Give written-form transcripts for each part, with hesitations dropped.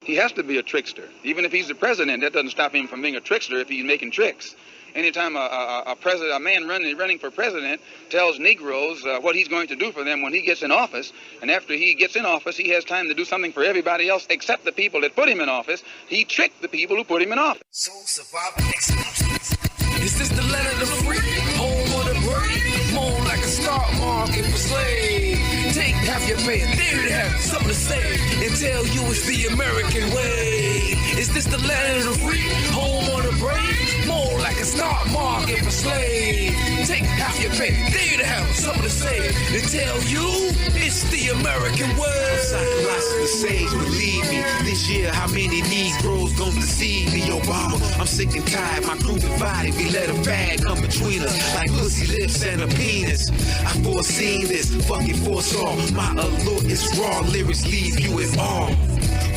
he has to be a trickster. Even if he's the president, that doesn't stop him from being a trickster if he's making tricks. Anytime a man running for president tells Negroes what he's going to do for them when he gets in office, and after he gets in office, he has time to do something for everybody else except the people that put him in office, he tricked the people who put him in office. So survival exclusives. Is this the land of the free? Home of the brave? More like a stock market for slaves. Take half your pay, there to have something to say, and tell you it's the American way. Is this the land of the free? Home of the brave? More like a stock market for slaves. Take half your pay, there to have something to say, and tell you it's the American way. I'm SiColossus the sage, believe me. This year, how many Negroes gon' deceive me? Obama, I'm sick and tired, my crew divided. We let a fag come between us, like pussy lips and a penis. I foreseen this, fucking foresaw. My allure is raw, lyrics leave you in awe.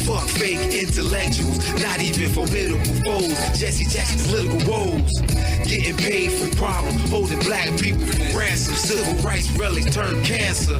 Fuck fake intellectuals, not even formidable foes. Jesse Jackson's political woes. Getting paid for problems, holding black people for ransom. Civil rights relics turn cancer.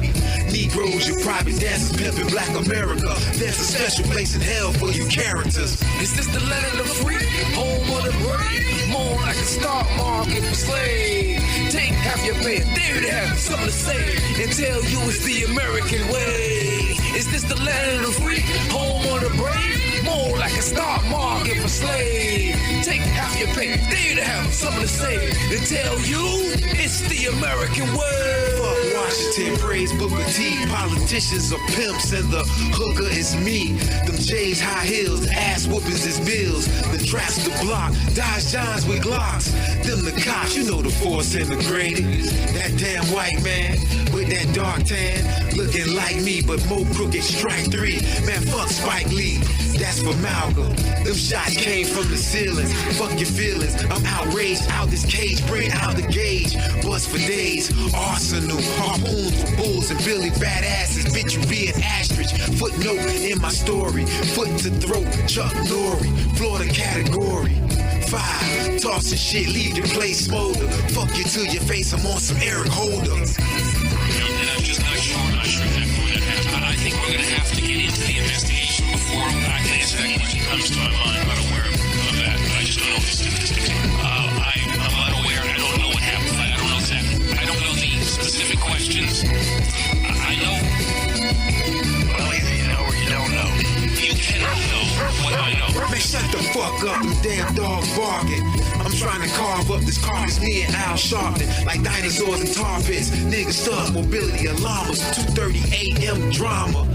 Negroes, your private dancers, pimping black America. There's a special place in hell for you characters. Is this the land of the free? Home of the brave? More like a stock market for slaves. Take half your pay, there to have something to say, and tell you it's the American way. Is this the land of the free? Home of the brave? More like a stock market for slaves. Take half your pay, there to have something to say, and tell you it's the American way. Fuck Washington, praise Booker T. Politicians are pimps and the hooker is me. Them J's high heels, ass whoopings is bills. The traps the block, Dodge Johns with Glocks. Them the cops, you know the force integrated. That damn white man with that dark tan, looking like me but more crooked. Strike 3, man fuck Spike Lee. That's for Malcolm. Them shots came from the ceilings. Fuck your feelings. I'm outraged out this cage, bring out the gauge. Bust for days, arsenal, harpoons for bulls and Billy badasses. Bitch, you be an ostrich. Footnote in my story. Foot to throat, Chuck Norrie. Florida category 5. Tossing shit, leave your place smolder. Fuck you to your face, I'm on some Eric Holder. And I'm just not sure exactly what that happened. I think we're going to have to get into the investigation before I can answer that question. Comes to my mind. I'm not aware of that, but I just don't know the statistics. I'm not aware. I don't know what happened. I don't know exactly. I don't know the specific questions. I know. Well, either you know or you don't know. You cannot know what I know. Man, shut the fuck up, them damn dogs barking. I'm trying to carve up this carcass, me and Al Sharpton, like dinosaurs and tar pits. Niggas stuck, mobility llamas, 2:30 a.m. drama.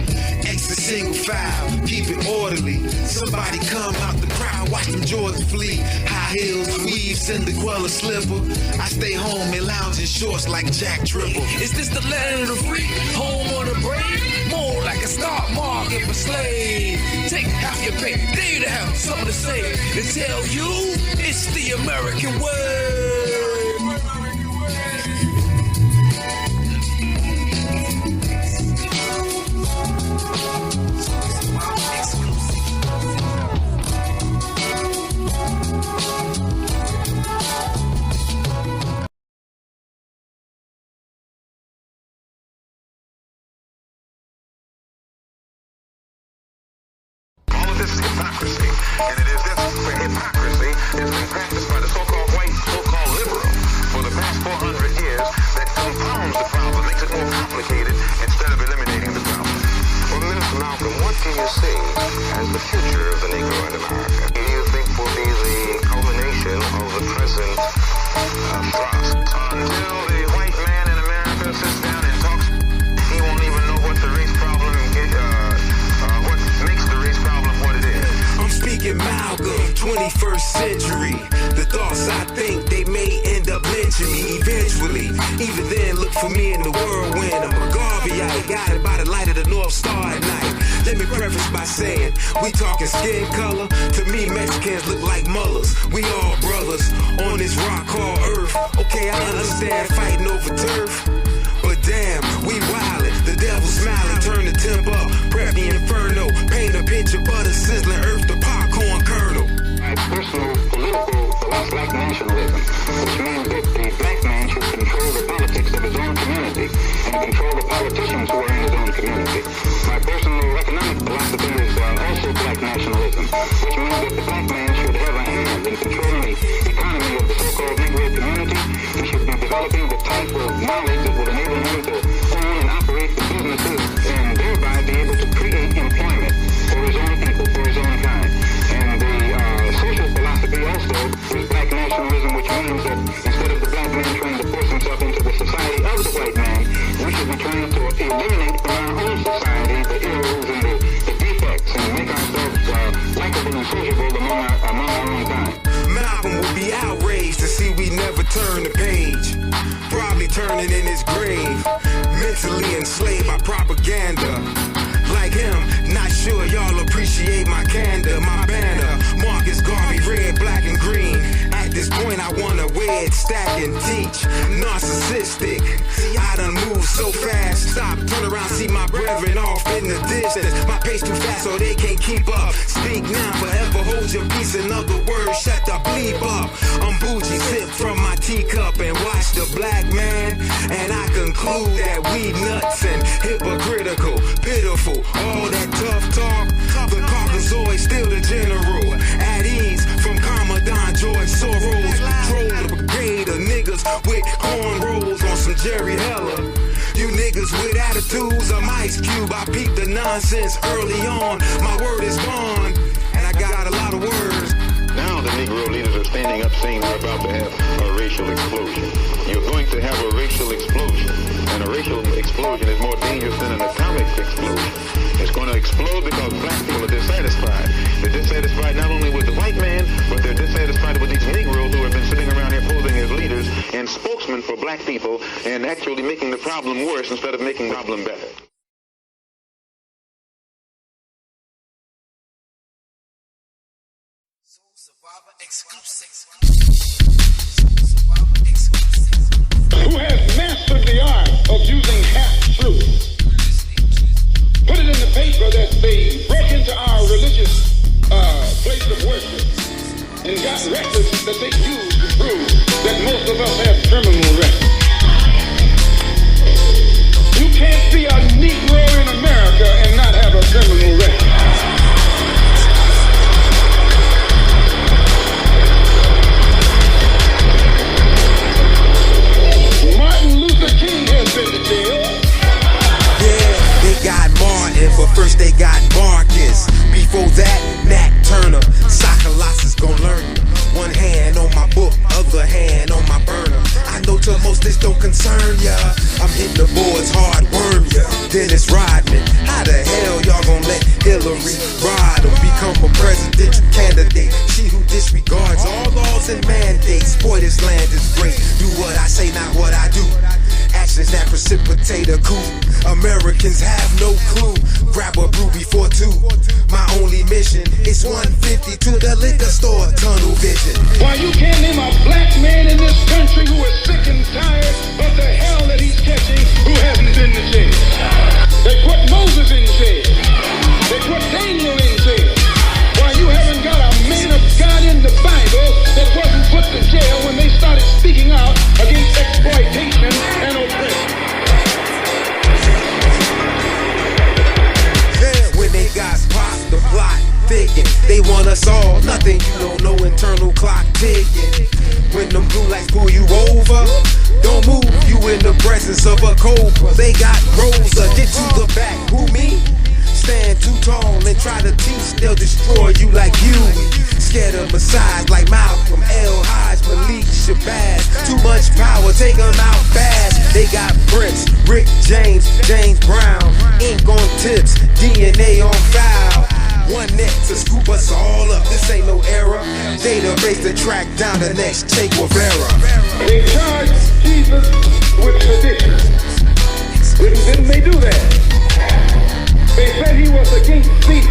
X is single file, keep it orderly. Somebody come out the crowd, watch them Jordans flee. High heels, weave, Cinderella slipper. I stay home and lounge in shorts like Jack Tripper. Is this the land of the free? Home of the brave? More like a stock market for slaves. Take half your pay, there to have something to say, and tell you it's the American way. Hypocrisy, and it is this hypocrisy has been practiced by the so-called white, so-called liberal for the past 400 years that compounds the problem, makes it more complicated instead of eliminating the problem. Well, Minister Malcolm, what do you see as the future of the Negro in America? Do you think will be the culmination of the present thrust? Until the white man in America sits down and talks, he won't even know what the race problem is, what makes the race problem what it is. I'm speaking Malcolm, 21st century. The thoughts I think they may end up lynching me eventually. Even then, look for me in the whirlwind. I'm a Garveyite, guided by the light of the North Star at night. Let me preface by saying, we talking skin color. To me, Mexicans look like mullahs. We all brothers on this rock called Earth. Okay, I understand fighting over turf, but damn, we wildin'. The devil smiling, turn the temp up. Prep the inferno, paint a picture, butter sizzling earth, the popcorn kernel. My personal political black nationalism, which means that the black man should control the politics of his own community and control the politicians who are in his own community. My personal economic philosophy is also black nationalism. which means that the black man should have a hand in controlling the economy of the so-called Negro community. He should be developing the type of knowledge that will enable him to own and operate the businesses and thereby be able to create employment for his own people, for his own kind. And the social philosophy also is black nationalism, which means that instead of the black man trying to force himself into the society of the white man, we should be trying to eliminate from our own society the ills and the defects and make ourselves likable and sociable among our own kind. Malcolm would be outraged to see we never turn the page. Probably turning in his grave, mentally enslaved by propaganda. Like him, not sure y'all appreciate my candor, my banner. Marcus Garvey, red, black, and green. At this point, I wanna wear it, stack, and teach. Narcissistic, I done moved so fast. Stop, turn around, see my brethren off in the distance. My pace too fast so they can't keep up. Speak now, forever hold your peace. In other words, shut the bleep up. I'm bougie, sip from my teacup and watch the black man. And I conclude that we nuts and hypocritical, pitiful. All that tough talk, the Caucasoid still the general. At ease from Commandant George Soros. Control the brigade of niggas with cornrows on some Jerry Heller. You niggas with attitudes, I'm Ice Cube. I peeped the nonsense early on. My word is bond, and I got a lot of words. Now the Negro leaders are standing up saying we're about to have a racial explosion. You're going to have a racial explosion. And a racial explosion is more dangerous than an atomic explosion. It's going to explode because black people are dissatisfied. They're dissatisfied not only with the white man, but they're dissatisfied with these Negroes who have been sitting around here posing as leaders and spokesmen for black people and actually making the problem worse instead of making the problem better. Survivor exclusive. Who has mastered the art of using half-truths. Put it in the paper that they broke into our religious place of worship and got records that they used to prove that most of us have criminal records. You can't see a Negro in America and not have a criminal record. Martin Luther King has been to jail. Yeah, they got Martin, but first they got Marcus. Before that, Nat Turner, SiColossus gon' learn you. One hand on my book, other hand on my burner. I know to most this don't concern ya. I'm hitting the boards hard, worm ya. Dennis Rodman, how the hell y'all gon' let Hillary Rodham become a presidential candidate? She who disregards all laws and mandates. Boy, this land is great. Do what I say, not what I do. Actions that precipitate a coup. Americans have no clue. Grab a brew before 2. My only mission is 150 to the liquor store. Tunnel vision. Why you can't name a black man in this country who is sick and tired of the hell that he's catching who hasn't been to jail. They put Moses in jail. They put Daniel in jail. Why you haven't got a man of God in the Bible that wasn't put to jail when they started speaking out against exploitation and oppression. Yeah, when they got popped, the plot thicken. They want us all, nothing you don't know, internal clock ticking. When them blue lights pull you over, don't move, you in the presence of a cobra. They got Rosa, get to the back, who me? Stand too tall and try to teach, they'll destroy you like Huey. Scared of massage like Malcolm, L. Hodge, Malik, Shabazz. Too much power, take them out fast. They got Prince, Rick James, James Brown. Ink on tips, DNA on file. One net to scoop us all up, this ain't no error. Database to track down the next Che Guevara. They charged Jesus with sedition. Didn't they do that? They said he was against Caesar.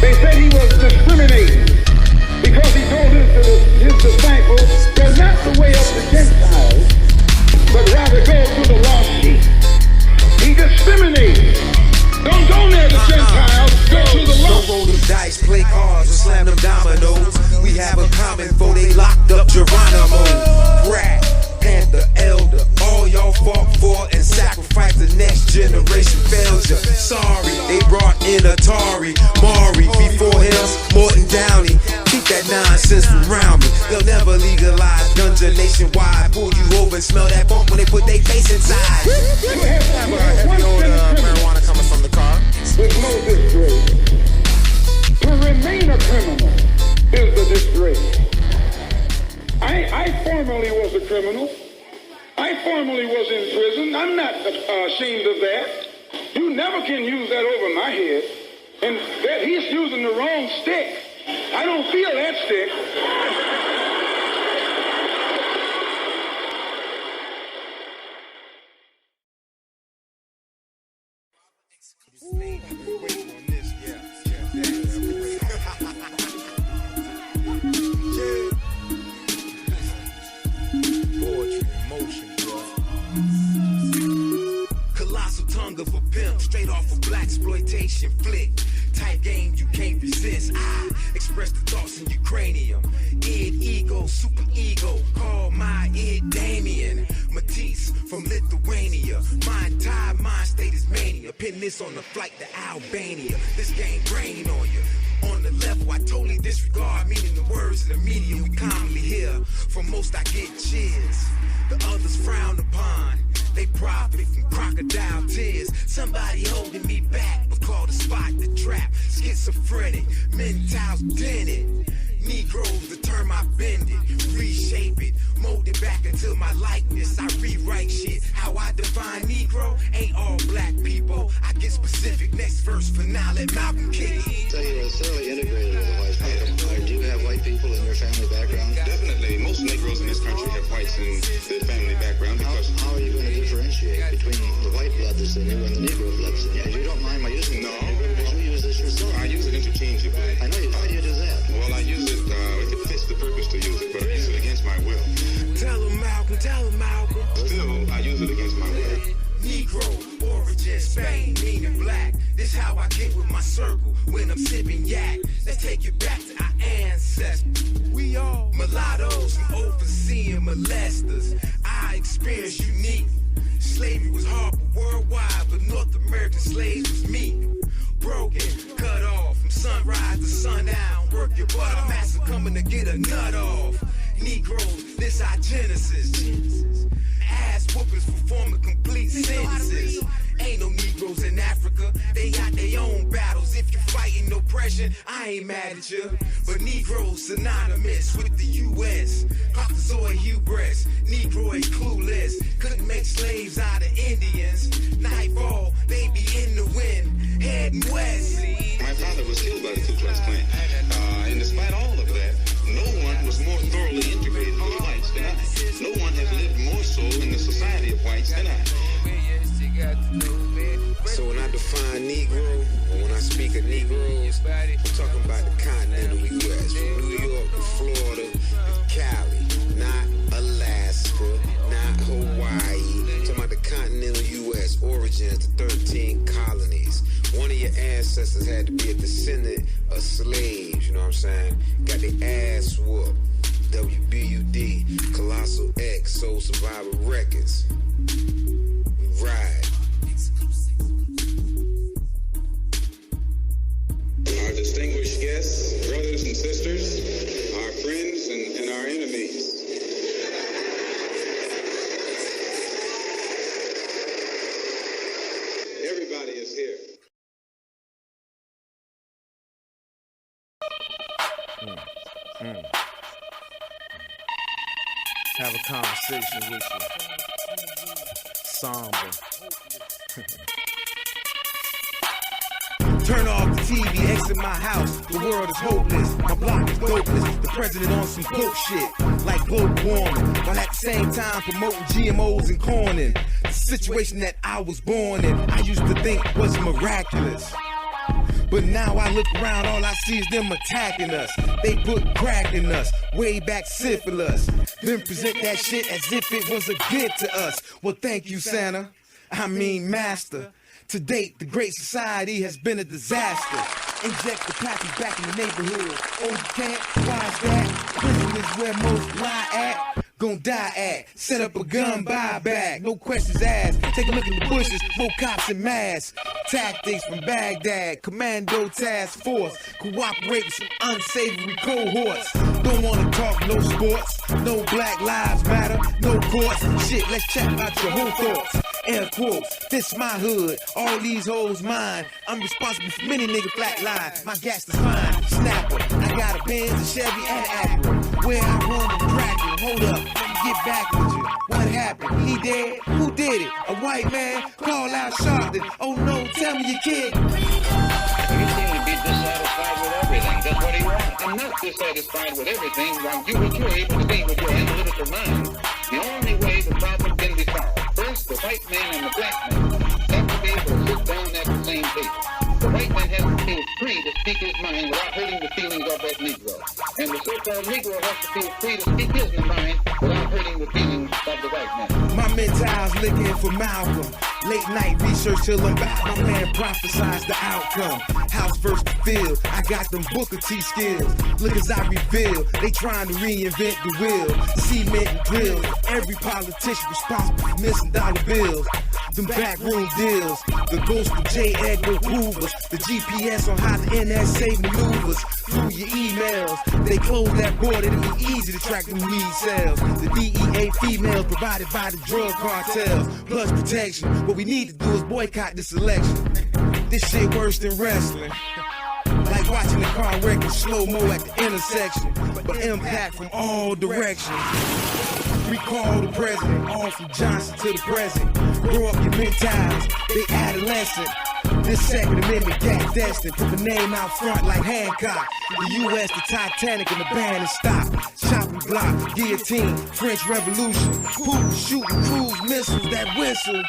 They said he was discriminating because he told his disciples, go not the way of the Gentiles, but rather go to the lost sheep. He discriminated. Don't go near the Gentiles, go to the lost. Don't roll them dice, play cards, or slam them dominoes. We have a common foe, they locked up Geronimo. Rat, Panther, Elder, all y'all fought for and sacrificed the next generation failure. Sorry, they brought in Atari, Maury, officer nationwide pull you over and smell that bump when they put their face inside. You have a heavy odor of marijuana coming from the car. with no disgrace. To remain a criminal is the disgrace. I formerly was a criminal. I formerly was in prison. I'm not ashamed of that. You never can use that over my head. And that he's using the wrong stick. I don't feel that stick. Colossal tongue of a pimp, straight off a blaxploitation flick. Type game you can't resist. I express the thoughts in your cranium. Id ego, super ego. Call my id Damien. Matisse from Lithuania. My entire mind state is mania. Pin this on the flight to Albania. This game brain on you. On the level I totally disregard, meaning the words in the media we commonly hear. From most I get cheers, the others frown upon. They profit from crocodile tears. Somebody holding me back was called a spot to trap. Schizophrenic, mentals dented. Negroes, the term I bend it, reshape it, mold it back into my likeness. I rewrite shit. How I define Negro ain't all black people. I get specific. Next verse for now. Let Malcolm kick it. So you're thoroughly integrated with the white people. Do you have white people in your family background? Definitely. Most Negroes in this country have whites in their family background because... How are you going to differentiate between the white blood that's in you and the Negro blood that's in you? You don't mind my using No. Because you use this yourself. I use it interchangeably. I know you. How do you do that? Well, I use it if it fits the purpose to use it, but I use it against my will. Tell him Malcolm, tell him Malcolm. Still, I use it against my will. Negro, origin, Spain, meaning black. This how I get with my circle when I'm sipping yak. Let's take it back to our ancestors. We all mulattoes and overseeing molesters. I experience unique. Slavery was hard worldwide, but North American slaves was meek. Broken, cut off from sunrise to sundown. Work your butt off, master coming to get a nut off. Negroes, this our genesis. Ass whoopers performing complete sentences. Ain't no Negroes in Africa, they got their own battles. If you fighting oppression, I ain't mad at you. But Negroes synonymous with the U.S. Caucasoid hubris, Negro X clueless. Couldn't make slaves out of Indians. Nightfall, they be in the wind, heading west. My father was killed by the Ku Klux Klan. And despite all of that, no one was more thoroughly integrated with whites than I. No one has lived more so in the society of whites than I. So when I define Negro, or when I speak of Negroes, I'm talking about the continental U.S. From New York to Florida to Cali, not Alaska, not Hawaii. I'm talking about the continental U.S. origins, the 13 colonies. One of your ancestors had to be a descendant of slaves, you know what I'm saying? Got their ass whooped. W.B.U.D, Colossus X, Soul Survivor Records. We ride. Our distinguished guests, brothers and sisters, our friends and our enemies. Everybody is here. Have a conversation with you. Somber. Turn off the TV, exit my house. The world is hopeless. My block is dopeless. The president on some dope shit, like global warming, while at the same time promoting GMOs and corning. The situation that I was born in, I used to think was miraculous. But now I look around, all I see is them attacking us. They put crack in us, way back syphilis. Then present that shit as if it was a gift to us. Well, thank you, Santa. I mean, Master. To date, the Great Society has been a disaster. Inject the package back in the neighborhood. Oh, you can't? Why is that? Prison is where most lie at. Gon' die at. Set up a gun buyback. No questions asked. Take a look at the bushes. No cops and masks. Tactics from Baghdad, Commando Task Force, cooperate with some unsavory cohorts. Don't wanna talk no sports, no Black Lives Matter, no courts. Shit, let's chat about your whole thoughts. Air quotes, this my hood, all these hoes mine. I'm responsible for many niggas flatline. My gas is fine, snapper. I got a Benz, a Chevy, and Acura. Where I run and crack it. Hold up, let me get back with you. What happened? He dead? Who did it? A white man? Call out Sharpton. Oh no, tell me your kid. You seem to be dissatisfied with everything. That's what he wants. I'm not dissatisfied with everything. What you're able to be with your analytical mind. The only way the problem can be solved. First, the white man and the black man have to be able to sit down at the same table. The white man has to feel free to speak his mind without hurting the feelings of that Negro. And the so-called Negro has to feel free to speak his mind without hurting the feelings of the white man. My mental's looking for Malcolm. Late night research till I'm back. My man prophesies the outcome. House versus the field. I got them Booker T skills. Look as I reveal. They trying to reinvent the wheel. Cement and drills. Every politician responsible for missing dollar bills. Them backroom deals. The ghost of J. Edgar Hoover's. The GPS on how the NSA maneuvers. Through your emails. They close that border. It'll be easy to track them weed sales. The DEA females provided by the drug cartels. Plus protection. What we need to do is boycott this election. This shit worse than wrestling. Like watching the car wreck in slow-mo at the intersection. But impact from all directions. Recall the president, all from Johnson to the present. Grow up your mentals, they adolescent. This Second Amendment got destined. Put the name out front like Hancock. The U.S., the Titanic, and the band is stopped. Chopping block, guillotine, French Revolution. Putin shooting cruise missiles that whistle.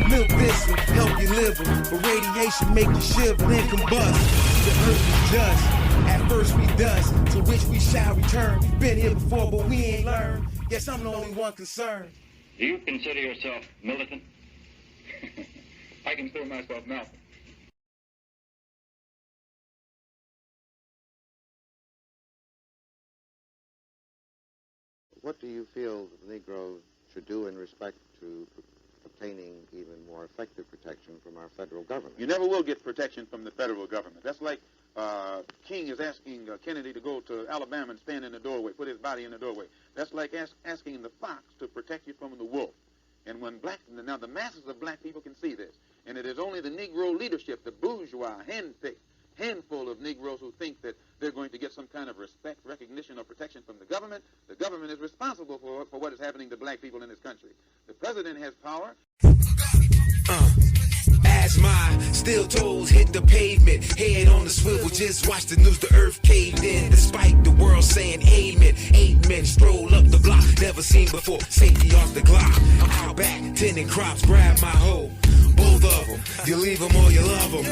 Milk thistle, help your liver. But radiation make you shiver, then combust. The earth is dust, at first we dust. To which we shall return. Been here before, but we ain't learned. Guess I'm the only one concerned. Do you consider yourself militant? I consider myself Malcolm. What do you feel the Negro should do in respect to obtaining even more effective protection from our federal government? You never will get protection from the federal government. That's like King is asking Kennedy to go to Alabama and stand in the doorway, put his body in the doorway. That's like asking the fox to protect you from the wolf. And when now the masses of black people can see this, and it is only the Negro leadership, the bourgeois, handpicked handful of Negroes who think that they're going to get some kind of respect, recognition, or protection from the government. The government is responsible for what is happening to black people in this country. The president has power. As my steel toes hit the pavement, head on the swivel, just watch the news, the earth caved in. Despite the world saying amen, 8 men stroll up the block, never seen before, safety off the Glock. I'm out back, tending crops, grab my hoe. Both of them, you leave them or you love them.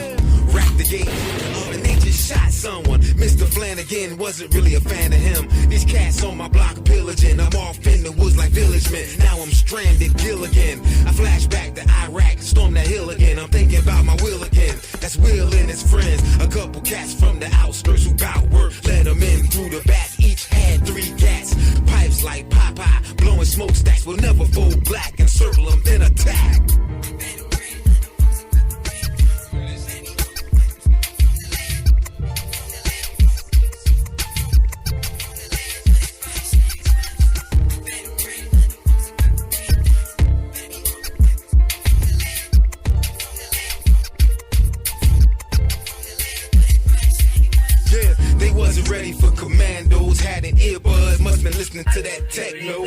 Rack the gate, and they just shot someone. Mr. Flanagan wasn't really a fan of him. These cats on my block pillaging. I'm off in the woods like village men. Now I'm stranded, Gilligan. I flash back to Iraq, storm that hill again. I'm thinking about my Will again. That's Will and his friends. A couple cats from the outskirts who got work. Let them in through the back. Each had 3 cats. Pipes like Popeye, blowing smokestacks. Will never fold black and circle them, then attack. Ready for commandos, had an earbud, must been listening to that techno.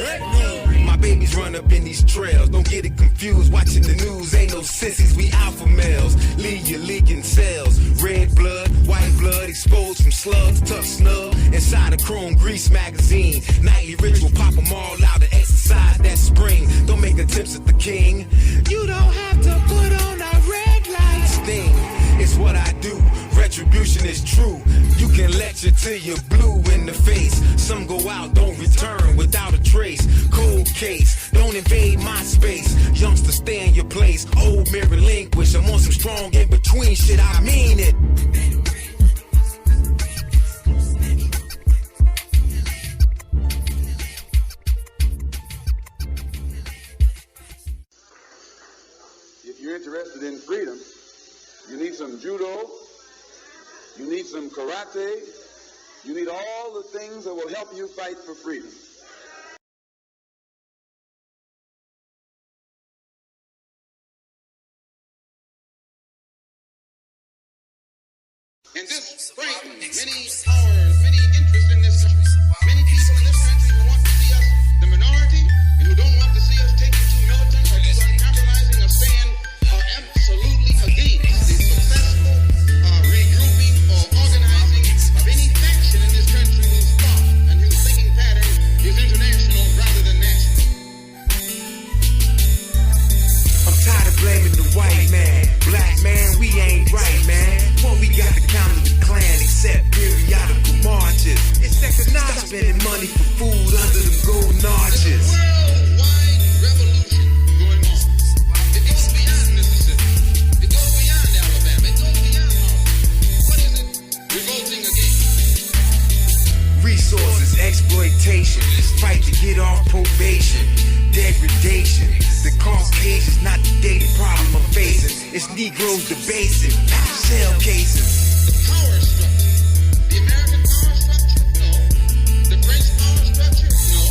My babies run up in these trails, don't get it confused, watching the news, ain't no sissies, we alpha males. Leave you leaking cells, red blood, white blood, exposed from slugs, tough snub, inside a chrome grease magazine. Nightly ritual, pop them all out to exercise that spring. Don't make attempts at the king, you don't have to put on a red light sting. It's what I do, retribution is true. You can lecture till you're blue in the face. Some go out, don't return without a trace. Cold case, don't invade my space. Youngster, stay in your place. Old man relinquish. I'm on some strong in between shit, I mean it. If you're interested in freedom, You need some judo. You need some karate. You need all the things that will help you fight for freedom. And this frightens many powers, many interests in this country. Many people in this country who want to see us the minority and who don't want to see us taking too militant or too uncompromising a stand are absolutely against the successful regrouping or organizing of any faction in this country whose thought and whose thinking pattern is international rather than national. I'm tired of blaming the white man. Black man, we ain't right, man. What we got to counter the Klan except periodical marches. It's economic. Stop spending money for food under them golden arches. Worldwide revolution going on. It goes beyond Mississippi. It goes beyond Alabama. It goes beyond Harlem. What is it revolting against? Resources, exploitation, fight to get off probation, degradation. The Caucasians, not the daily problem I'm facing. It's Negroes debasing, shell casings. The power structure. The American power structure? No. The French power structure? No.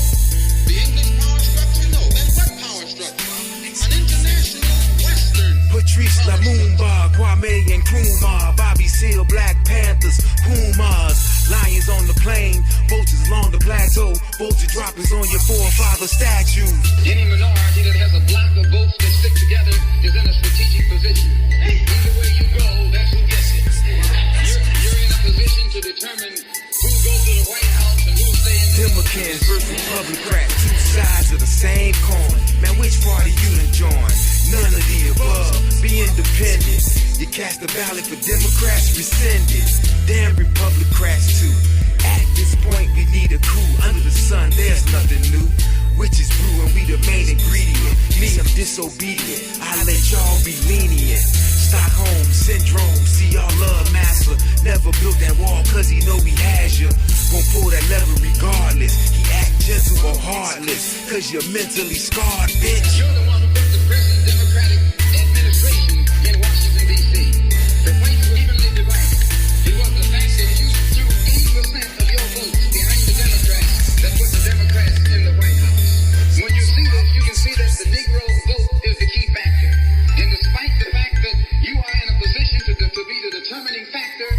The English power structure? No. Then what power structure? An international Western. Patrice Lumumba, Kwame Nkrumah, Bobby Seale, Black Panthers, Pumas, lions on the plain, vultures along the plateau, vulture droppings on your forefather statues. Any minority that has a block of votes that stick together is in a strategic position. Either way you go, that's who gets it. You're in a position to determine who goes to the White House and who stays in the Democrats versus Republicans, two sides of the same coin. Man, which party you done join? None of the above. Be independent. You cast a ballot for Democrats, rescind it. Damn Republicans too. At this point, we need a coup. Under the sun, there's nothing new. Witches brew and we the main ingredient. Me, I'm disobedient. I let y'all be lenient. Stockholm Syndrome, see y'all love master. Never built that wall cause he know he has you. Gon' pull that lever regardless. He act gentle or heartless cause you're mentally scarred, bitch. You're the one who put the present Democratic administration in Washington, D.C. The whites were evenly divided. It was the fact that you threw 80% of your votes behind the Democrats that put the Democrats in the White House. When you see this, you can see that the Negro vote is the key factor. And despite the fact that you are in a position to be the determining factor,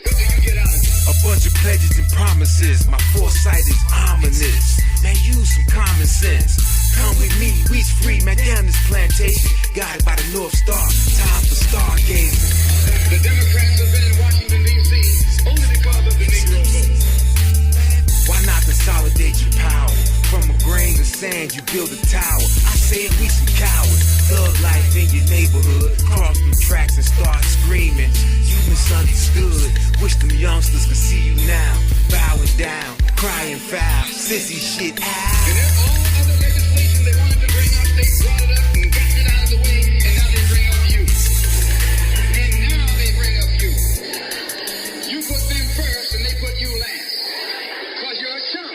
what do you get out of it? A bunch of pledges and promises. My foresight is ominous. Man, use some common sense. Come with me, we's free, man, down this plantation. Guided by the North Star, time for stargazing. The Democrats have been in Washington, D.C. only because of the Negro vote. Why not consolidate your power? From a grain of sand, you build a tower. I say we some cowards. Thug life in your neighborhood. Cross them tracks and start screaming. You misunderstood. Wish them youngsters could see you now. Bowing down, crying foul. Sissy shit, And all other legislation they wanted to bring up, they brought it up and got it out of the way, and now they bring up you. And now they bring up you. You put them first and they put you last. Because you're a chump.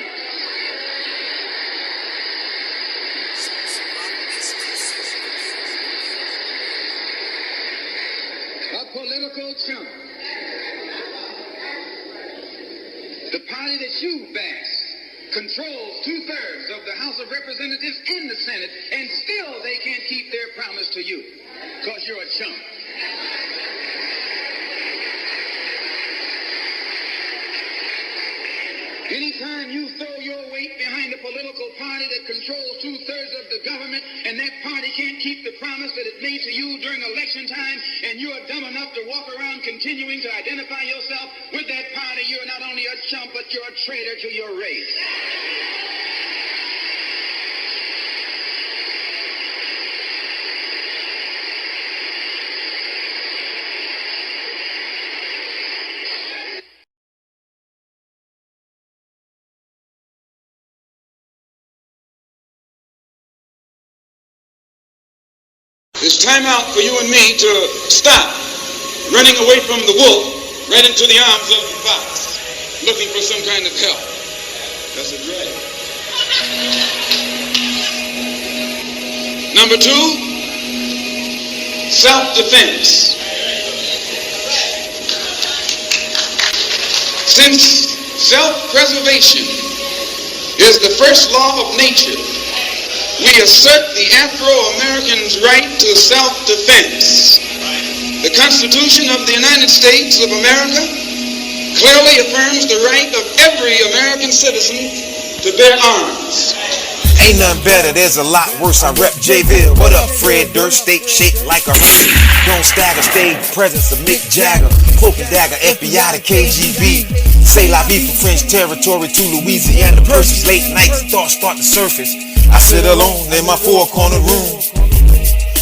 A political chump. The party that you bash controls 2/3 of the House of Representatives and the Senate, and still they can't keep their promise to you, because you're a chump. Anytime you throw your weight behind a political party that controls 2/3 of the government, and that party can't keep the promise that it made to you during election time, and you are dumb enough to walk around continuing to identify yourself with that party, you're not only a chump, but you're a traitor to your race. It's time out for you and me to stop running away from the wolf right into the arms of the fox, looking for some kind of help. That's a drag. Number 2, self-defense. Since self-preservation is the first law of nature, we assert the Afro-American's right to self-defense. The Constitution of the United States of America clearly affirms the right of every American citizen to bear arms. Ain't nothing better, there's a lot worse. I rep J-Ville. What up, Fred Durst? Steak shaped like a hurry. Don't stagger, stage presence of Mick Jagger. Cloak and dagger, FBI to KGB. Say la vie from French territory to Louisiana Purses. Late nights, thoughts start to surface. I sit alone in my four-corner room.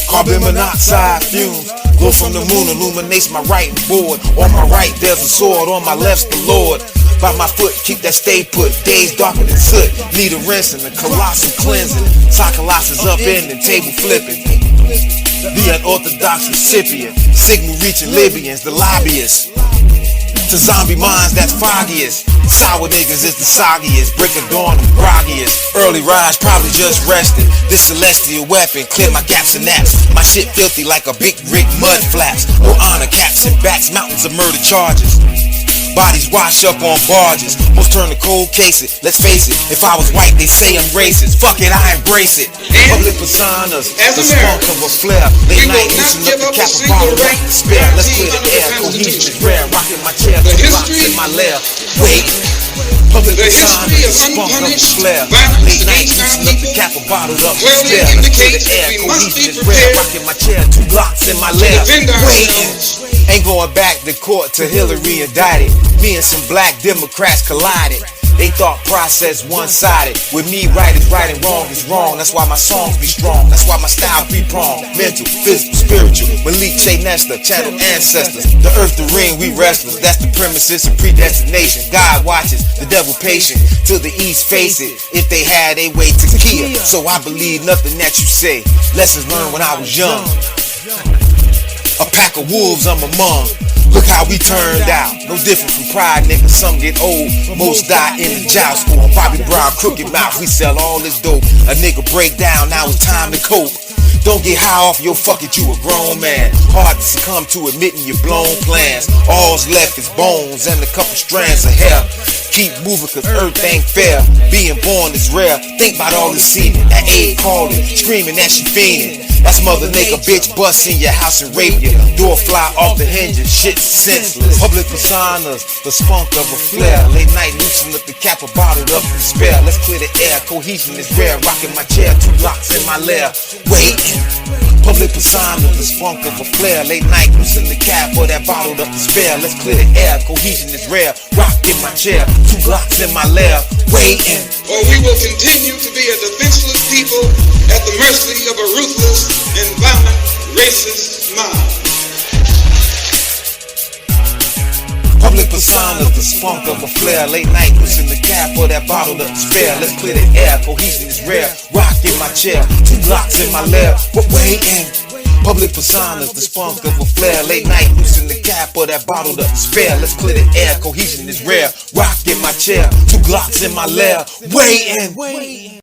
Carbon monoxide fumes. Glow from the moon illuminates my writing board. On my right, there's a sword. On my left's the Lord. By my foot, keep that stay put. Days darker than soot. Need a rinsing, a colossal cleansing. SiColossus upending, table flipping. The unorthodox recipient. Signal reaching Libyans, the lobbyists. To zombie minds, that's foggiest. Sour niggas is the soggiest. Break of dawn, I'm groggiest. Early rise, probably just rested. This celestial weapon, clear my gaps and naps. My shit filthy like a big rig, mud flaps. No honor, caps and backs, mountains of murder charges. Bodies wash up on barges. Most turn to cold cases. Let's face it, if I was white, they say I'm racist. Fuck it, I embrace it. Public personas, the spunk of a flare. Late night, loosen up the cap and bottle up the spare. Let's clear the air, cohesion is rare. Rocking my chair, two blocks in my lair. Wait. Public persona, the spunk of a flare. Late night, loosen up the cap and bottle up the spare. Let's clear the air, cohesion is rare. Rocking my chair, 2 blocks in my lair. Waiting. Ain't going back to court till Hillary indicted. Me and some black Democrats collided. They thought process one-sided. With me, right is right and wrong is wrong. That's why my songs be strong. That's why my style be pronged. Mental, physical, spiritual. Malik, Che Nesta, channel ancestors. The earth, the ring, we restless. That's the premises of predestination. God watches, the devil patient. To the east face it. If they had a way to Kia. So I believe nothing that you say. Lessons learned when I was young. A pack of wolves I'm among. Look how we turned out. No different from pride, niggas. Some get old, most die in the joust. Or Bobby Brown, crooked mouth. We sell all this dope. A nigga break down, now it's time to cope. Don't get high off your fuck it, you a grown man. Hard to succumb to admitting your blown plans. All's left is bones and a couple strands of hair. Keep moving cause earth ain't fair. Being born is rare. Think about all the semen. That aid calling, screaming that she fiending. That's mother nigga bitch bust in your house and rape you. Door fly off the hinges, shit's senseless. Public personas, the spunk of a flare. Late night loosen up the cap, a bottled up and spare. Let's clear the air, cohesion is rare. Rocking my chair, 2 blocks in my lair. Waiting. Public persona, the spunk of a flare. Late night loosen the cap, or that bottled up and spare. Let's clear the air, cohesion is rare. Rocking my chair, 2 blocks in my lair. Waiting. Or we will continue to be a defenseless people at the mercy of a ruthless and violent racist mob. Public persona, the spunk of a flare. Late night loosen the cap, or that bottled up spare. Let's clear the air, cohesion is rare. Rock in my chair, 2 blocks in my lair. But waiting. Public personas, the spunk of a flare. Late night loosen the cap, or that bottled up spare. Let's clear the air, cohesion is rare. Rock in my chair, 2 blocks in my lair. Waiting.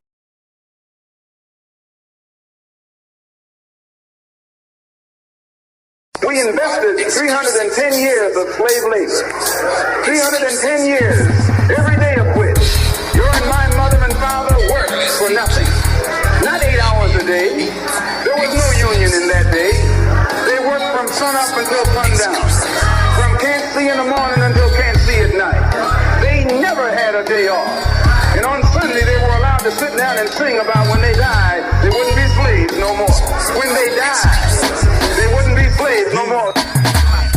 We invested 310 years of slave labor. 310 years, every day of which your and my mother and father worked for nothing. Not 8 hours a day. There was no union in that day. They worked from sun up until sundown. From can't see in the morning until can't see at night. They never had a day off. And on Sunday they were allowed to sit down and sing about when they died, they wouldn't be slaves no more. When they died, they wouldn't be slaves no more.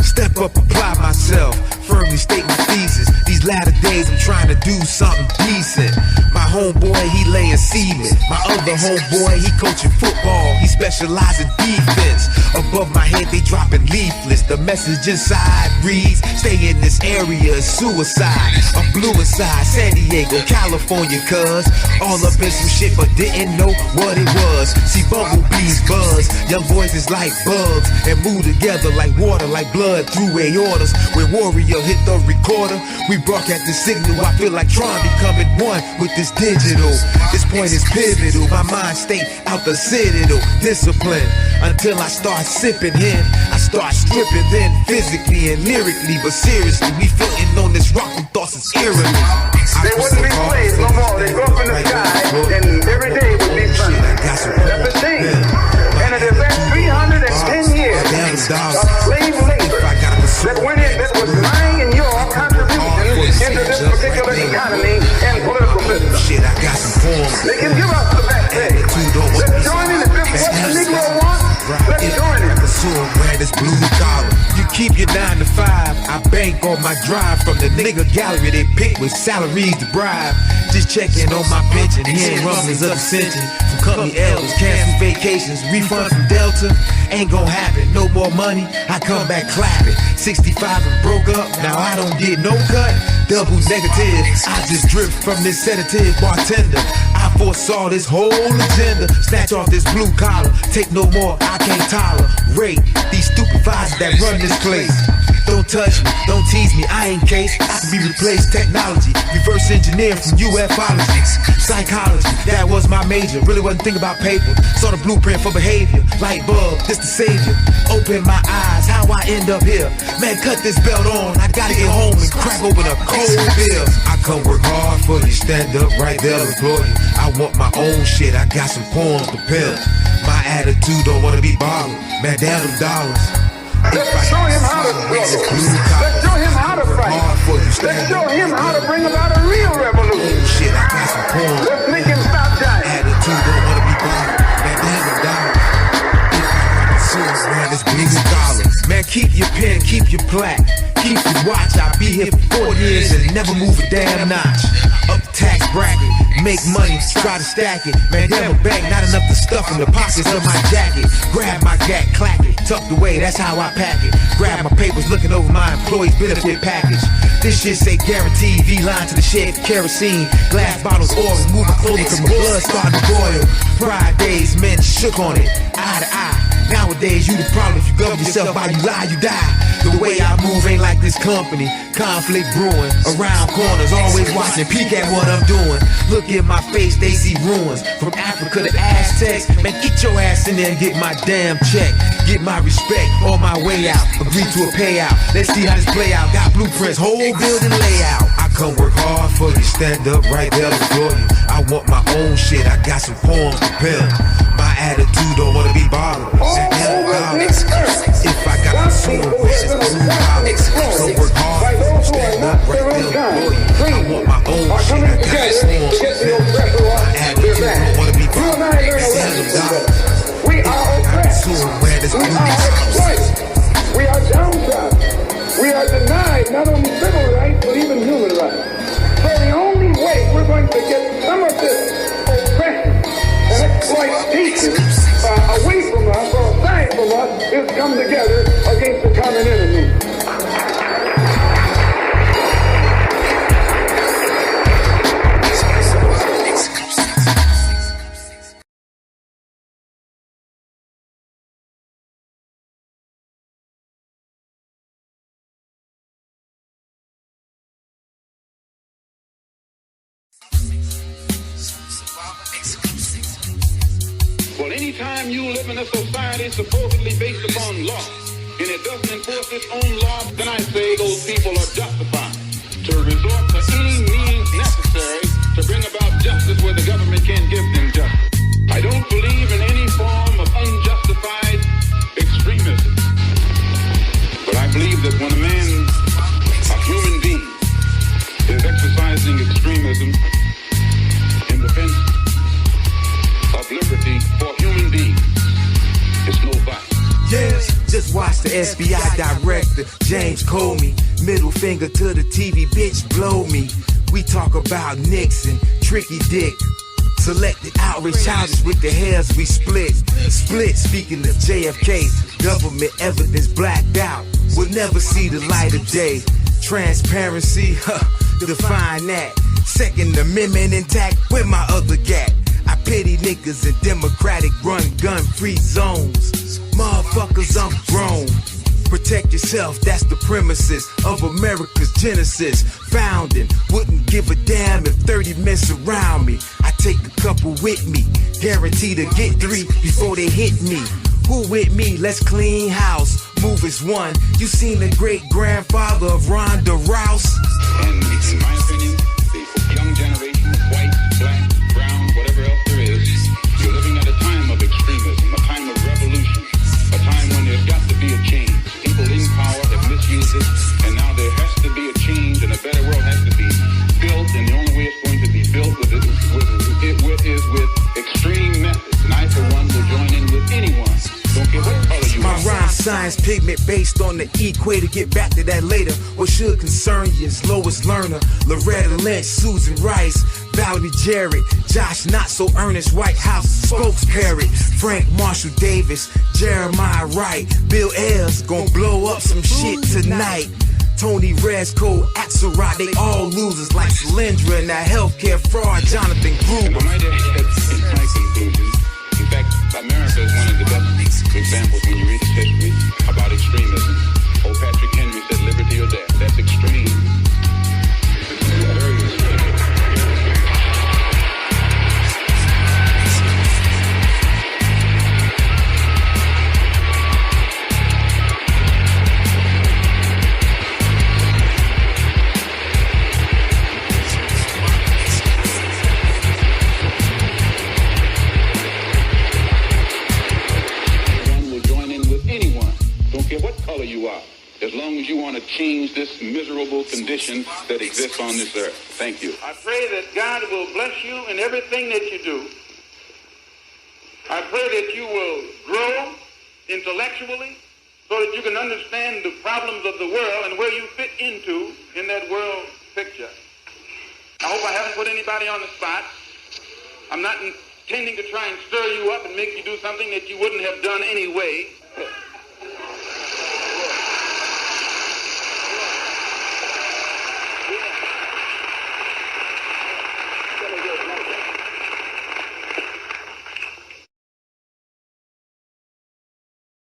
Step up, apply myself, firmly state my thesis. These latter days I'm trying to do something decent. My homeboy, he laying semen. My other homeboy, he coaching football. He specializes in defense. Above my head, they dropping leaflets. The message inside reads, stay in this area is suicide. I'm blue inside, San Diego, California, cuz all up in some shit but didn't know what it was. See bumblebees buzz, young boys is like bugs and move together like water, like blood through aortas. When Warrior hit the recorder, we broadcast the signal. I feel like Tron becoming one with this digital. This point is pivotal, my mind state out the citadel. Discipline until I start sipping in. I start stripping, then physically and lyrically, but seriously, we floating on this rock and thoughts is eerily. They wouldn't be slaves no more. They go up in the sky, and every day would be sunny. That's a change. And it is that 310 years of slave labor that went in, that was lying in your contribution into this particular economy and political system. They can give us the best thing. Let's join in. If this is what the Negro wants, let's join in. This blue collar. You keep your 9 to 5. I bank on my drive from the nigga gallery they pick with salaries to bribe. Just checking on my pension, hearing rumblings of ascension from company elders, cancel vacations, refund from Delta. Ain't gon' happen, no more money, I come back clapping. 65 and broke up, now I don't get no cut. Double negative, I just drip from this sedative bartender. I foresaw this whole agenda. Snatch off this blue collar, take no more, I can't tolerate these stupid vibes that run this place. Don't touch me, don't tease me, I ain't case. I can be replaced, technology, reverse engineer from ufology. Psychology, that was my major. Really wasn't thinking about paper. Saw the blueprint for behavior. Light bulb, this the savior. Open my eyes, how I end up here. Man, cut this belt on, I gotta get home and crack open a cold beer. I come work hard for you, stand up right there, employ you. I want my own shit, I got some poems to pimp. My attitude don't wanna be bothered, man, down them dollars. Let's show him how to struggle. Let's show him how to fight. Let's show him how to bring about a real revolution. Shit, I got some poems. Let's make him stop dying. Attitude don't wanna be bothered, man, down them dollars. Man, it's blue collar. Man, keep your pen, keep your plaque, keep your watch. I'll be here for 4 years and never move a damn notch. Up the tax bracket, make money, try to stack it. Man, damn a bank, not enough to stuff in the pockets of my jacket. Grab my gat, clack it, tucked away, that's how I pack it. Grab my papers, looking over my employee's benefit package. This shit say guaranteed, V-line to the shed for kerosene. Glass bottles, oil, moving clothing from my blood starting to boil. Pride days, men shook on it, eye to eye. Nowadays, you the problem. If you govern yourself by you lie, you die. The way I move ain't like this company. Conflict brewing around corners, always watching, peek at what I'm doing. Look at my face, they see ruins. From Africa to Aztecs, man, get your ass in there and get my damn check. Get my respect on my way out. Agree to a payout. Let's see how this play out. Got blueprints, whole building layout. I come work hard for you, stand up right there, employ you. I want my own shit, I got some poems to pimp. My attitude don't wanna be bothered. If I got a soul, it's blue collar. Come work hard, stand up right there, employ you. I want my own shit, I got some poems to pimp. My attitude don't wanna be bothered. We are oppressed. We are exploited. We are downtrodden. We are denied not only civil rights, but even human rights. So the only way we're going to get some of this oppression and exploitation away from us or aside from us is come together against the common enemy. Well, anytime you live in a society supposedly based upon law, and it doesn't enforce its own law, then I say those people are justified to resort to any means necessary to bring about justice where the government can't give them justice. I don't believe in any form of unjustified extremism. But I believe that when a man, a human being, is exercising extremism in defense of liberty for human beings, it's no violence. Yes, just watch the FBI director, James Comey. Middle finger to the TV, bitch, blow me. We talk about Nixon, Tricky Dick. Selected outrage childish with the hairs we split. Speaking of JFK, government evidence blacked out. Will never see the light of day. Transparency, define that. Second Amendment intact, where my other gat? I pity niggas in democratic run gun-free zones. Motherfuckers, I'm grown. Protect yourself, that's the premises of America's genesis. Founding, wouldn't give a damn if 30 men surround me. I take a couple with me, guaranteed to get 3 before they hit me. Who with me? Let's clean house. Move is one. You seen the great-grandfather of Rhonda Rouse? And in my opinion, the young generation, white, black, brown, whatever else there is, you're living at a time of extremism, a time of revolution, a time when there's got to be a change. People in power have misused it, and now there has to be a change, and a better world has to be built, and the only way it's going to be built is with extreme methods. And I, for one, will join in with anyone. Don't care what color you are. My rhyme science pigment based on the equator. Get back to that later. What should concern you is Lois Lerner, Loretta Lynch, Susan Rice, Valerie Jarrett, Josh Not So Ernest, White House spokesparrot, Frank Marshall Davis, Jeremiah Wright, Bill Ayers, gonna blow up some shit tonight. Tony Resco, Axelrod, they all losers like Solyndra and that healthcare fraud, Jonathan Gruber. I might add in my conclusion, in fact, America is one of the best examples when you read its history about extremism. Old Patrick Henry said liberty or death. That's extreme. Very extreme. What color you are, as long as you want to change this miserable condition that exists on this earth. Thank you. I pray that God will bless you in everything that you do. I pray that you will grow intellectually so that you can understand the problems of the world and where you fit into in that world picture. I hope I haven't put anybody on the spot. I'm not intending to try and stir you up and make you do something that you wouldn't have done anyway.